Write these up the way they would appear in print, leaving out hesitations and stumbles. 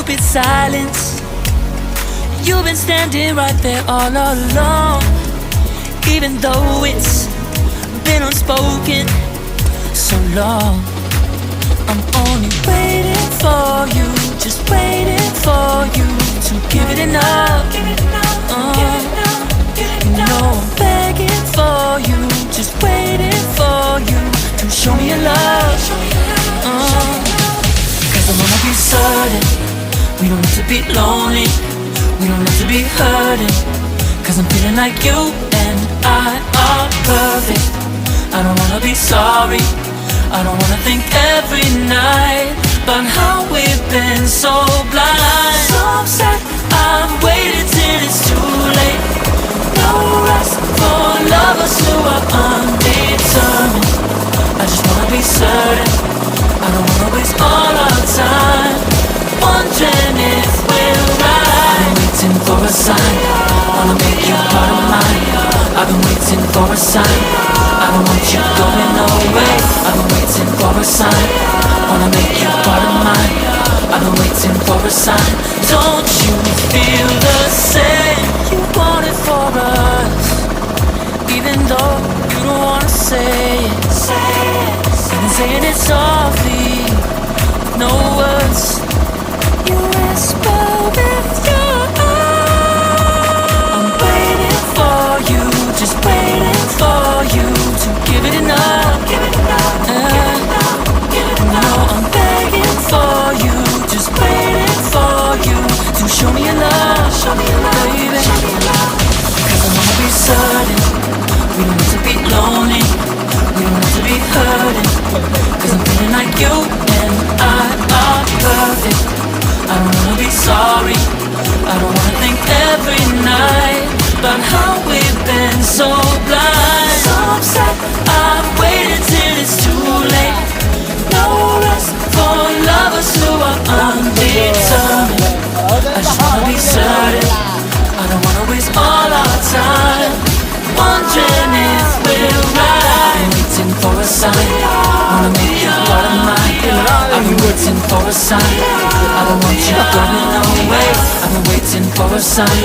stupid silence. You've been standing right there all along, even though it's been unspoken so long. I'm only waiting for you, just waiting for you to give it enough. You know I'm begging for you, just waiting for you to show me your love. Cause I wanna be certain we don't have to be lonely, we don't have to be hurting. Cause I'm feeling like you and I are perfect. I don't wanna be sorry, I don't wanna think every night about how we've been so blind. So upset, I've waited till it's too late. No rest for lovers who are undetermined. I just wanna be certain, I don't wanna waste all our time wondering if we're right. I've been waiting for a sign, wanna make you part of mine. I've been waiting for a sign, I don't want you going away. I've been waiting for a sign, wanna make you part of mine. I've been waiting for a sign. Don't you feel the same? You want it for us, even though you don't wanna say it. I've been saying it softly, no words. You whisper with your eyes. I'm waiting for you, just waiting for you to give it enough. No, I'm begging for you, just waiting for you to show me your love, baby. Cause I wanna be certain we don't have to be lonely, we don't have to be hurting. Cause I'm feeling like you and I are perfect. I don't wanna be sorry, I don't wanna think every night about how we've been so blind. So upset, I've waited till it's too late. No rest for lovers who are undetermined. I just wanna be certain, I don't wanna waste all our time wondering if we're right. I've been waiting for a sign, wanna make you part of mine. I've been waiting for a sign, I don't want you going away. I've been waiting for a sign,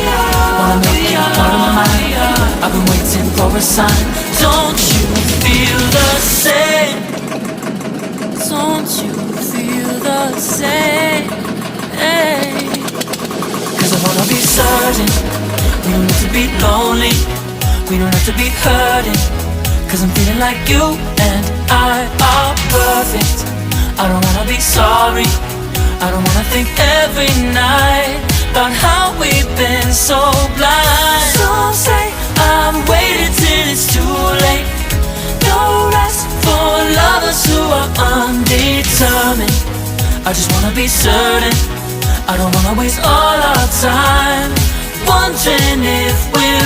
wanna make you part of mine. I've been waiting for a sign. Don't you feel the same? Don't you feel the same? Hey. Cause I wanna be certain we don't have to be lonely, we don't have to be hurting. Cause I'm feeling like you and I are perfect. I don't wanna be sorry, I don't wanna think every night about how we've been so blind. So say I've waited till it's too late. No rest for lovers who are undetermined. I just wanna be certain, I don't wanna waste all our time wondering if we're